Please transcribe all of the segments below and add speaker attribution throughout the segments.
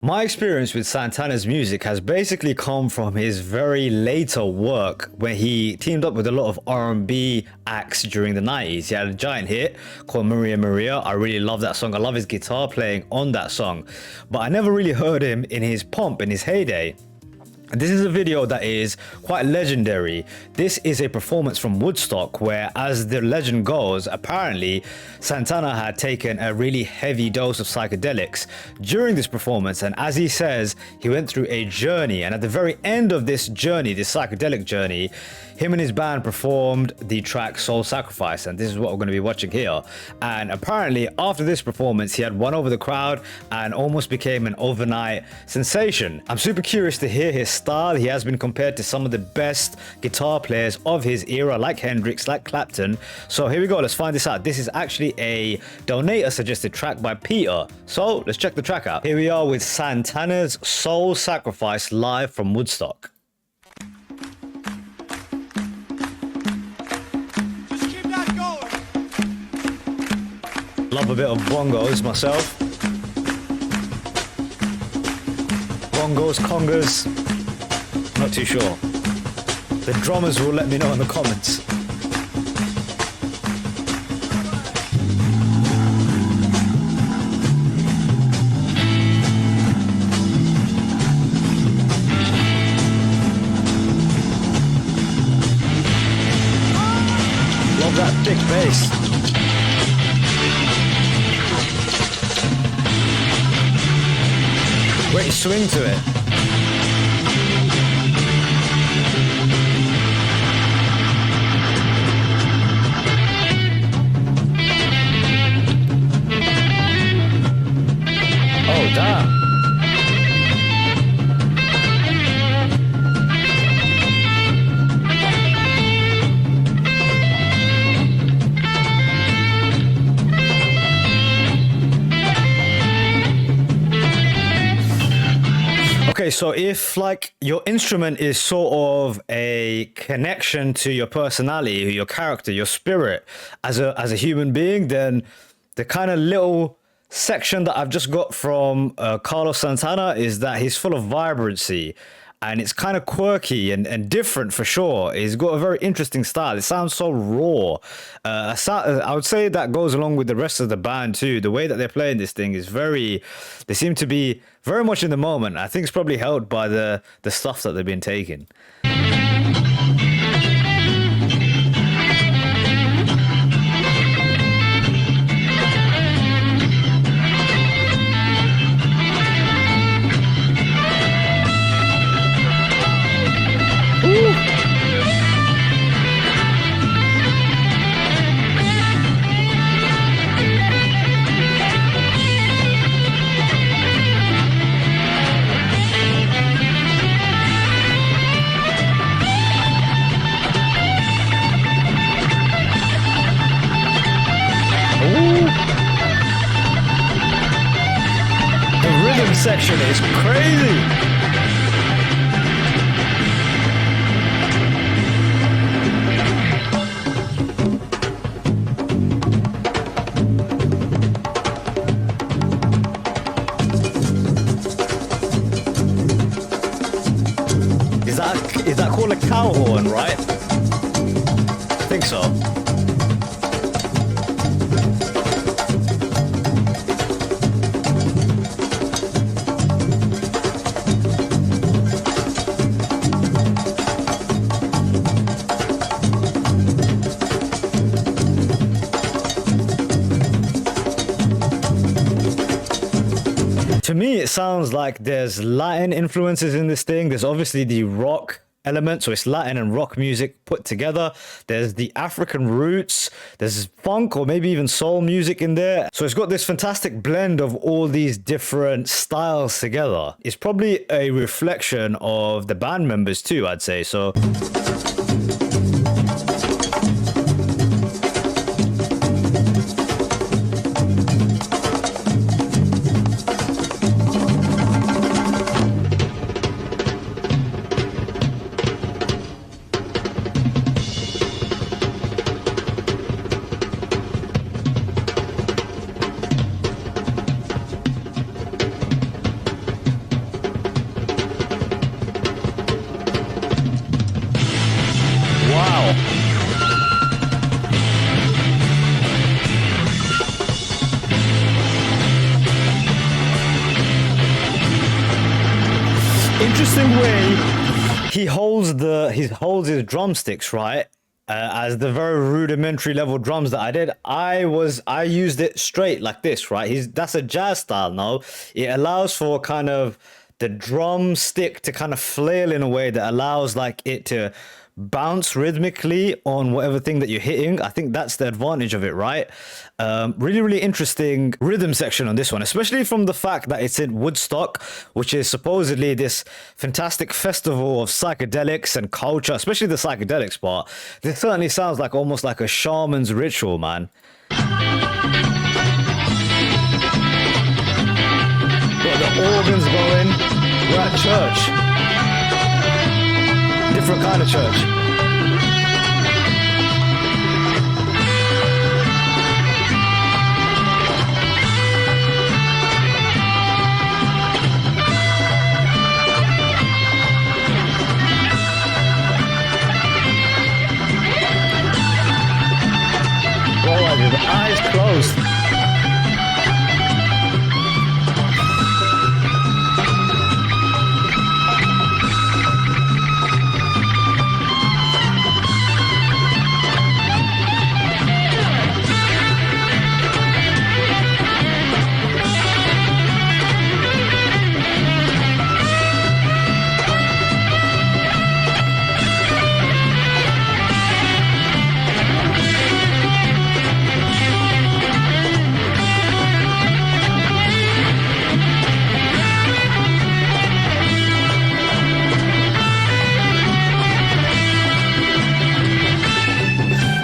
Speaker 1: My experience with Santana's music has basically come from his very later work where he teamed up with a lot of R&B acts during the 90s. He had a giant hit called Maria Maria. I really love that song. I love his guitar playing on that song. But I never really heard him in his pomp, in his heyday. This is a video that is quite legendary. This is a performance from Woodstock where, as the legend goes, apparently Santana had taken a really heavy dose of psychedelics during this performance, and as he says, he went through a journey, and at the very end of this journey, this psychedelic journey, him and his band performed the track Soul Sacrifice, and this is what we're going to be watching here. And apparently after this performance, he had won over the crowd and almost became an overnight sensation. I'm super curious to hear his style. He has been compared to some of the best guitar players of his era, like Hendrix, like Clapton. So here we go, let's find this out. This is actually a donator suggested track by Peter. So let's check the track out. Here we are with Santana's Soul Sacrifice live from Woodstock. Love a bit of bongos myself. Bongos, congas, not too sure. The drummers will let me know in the comments. Love that thick bass. Great swing to it. Oh, damn. Okay, so if like your instrument is sort of a connection to your personality, your character, your spirit as a human being, then the kind of little section that I've just got from Carlos Santana is that he's full of vibrancy. And it's kind of quirky and different for sure. He's got a very interesting style. It sounds so raw. I would say that goes along with the rest of the band too. The way that they're playing this thing is very, they seem to be very much in the moment. I think it's probably helped by the stuff that they've been taking. The rhythm section is crazy. Is that called a cow horn, right? I think so. To me, it sounds like there's Latin influences in this thing. There's obviously the rock element, so it's Latin and rock music put together. There's the African roots. There's funk or maybe even soul music in there. So it's got this fantastic blend of all these different styles together. It's probably a reflection of the band members too, I'd say. So Interesting way he holds his drumsticks, right? As the very rudimentary level drums that I did, I used it straight like this, right? That's a jazz style, no? It allows for kind of the drumstick to kind of flail in a way that allows like it to bounce rhythmically on whatever thing that you're hitting. I think that's the advantage of it, right? Really, really interesting rhythm section on this one, especially from the fact that it's in Woodstock, which is supposedly this fantastic festival of psychedelics and culture, especially the psychedelics part. This certainly sounds like almost like a shaman's ritual, man. Got the organs going. We're at church. Different kind of church. Oh, the eyes closed.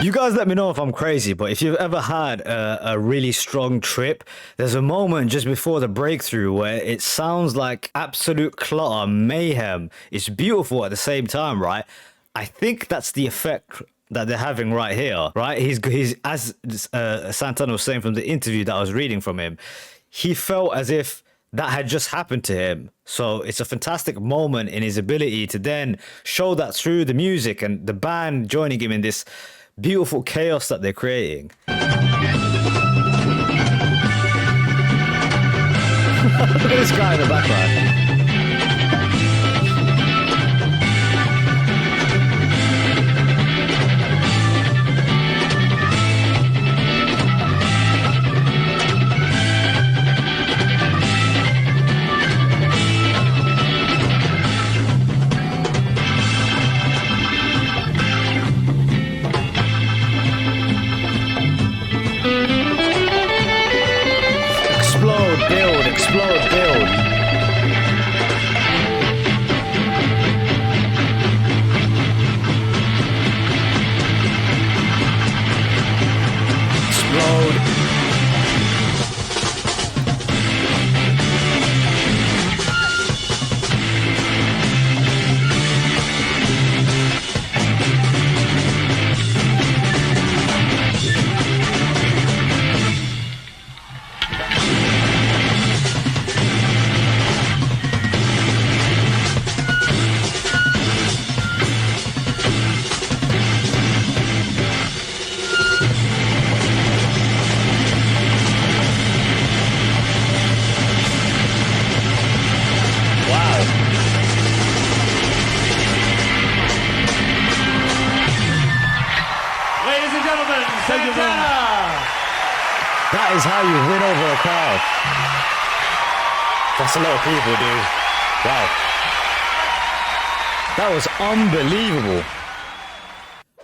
Speaker 1: You guys let me know if I'm crazy, but if you've ever had a really strong trip, there's a moment just before the breakthrough where it sounds like absolute clutter, mayhem. It's beautiful at the same time, right? I think that's the effect that they're having right here, right? He's as Santana was saying from the interview that I was reading from him, he felt as if that had just happened to him. So it's a fantastic moment in his ability to then show that through the music and the band joining him in this beautiful chaos that they're creating. Look at this guy in the background. Explode, build. Explode. Santana! That is how you win over a crowd. That's a lot of people, dude. Wow. That was unbelievable.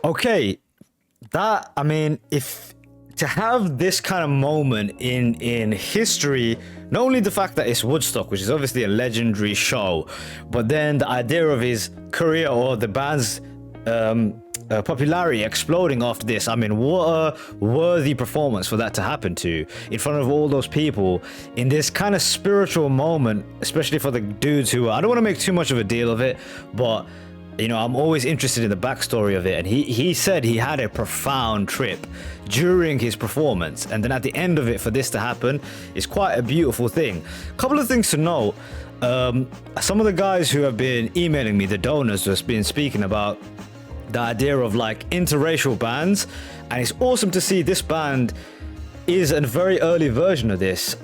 Speaker 1: Okay, I mean, if to have this kind of moment in history, not only the fact that it's Woodstock, which is obviously a legendary show, but then the idea of his career or the band's popularity exploding after this. I mean, what a worthy performance for that to happen to in front of all those people in this kind of spiritual moment, especially for the dudes who I don't want to make too much of a deal of it, but you know, I'm always interested in the backstory of it. And he said he had a profound trip during his performance, and then at the end of it, for this to happen is quite a beautiful thing. A couple of things to note. Some of the guys who have been emailing me, the donors, just been speaking about the idea of like interracial bands, and it's awesome to see this band is a very early version of this.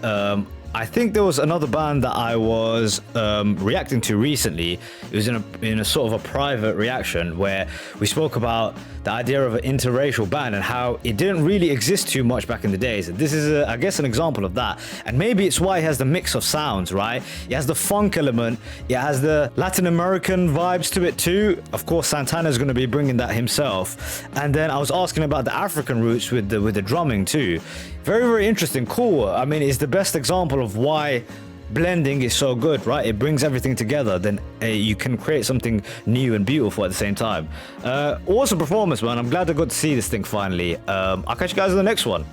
Speaker 1: I think there was another band that I was reacting to recently. It was in a sort of a private reaction where we spoke about the idea of an interracial band and how it didn't really exist too much back in the days. This is, I guess, an example of that. And maybe it's why it has the mix of sounds, right? It has the funk element. It has the Latin American vibes to it too. Of course, Santana is going to be bringing that himself. And then I was asking about the African roots with the drumming too. Very, very interesting. Cool. I mean, it's the best example of why blending is so good, right? It brings everything together. Then you can create something new and beautiful at the same time. Awesome performance, man. I'm glad I got to see this thing finally. I'll catch you guys in the next one.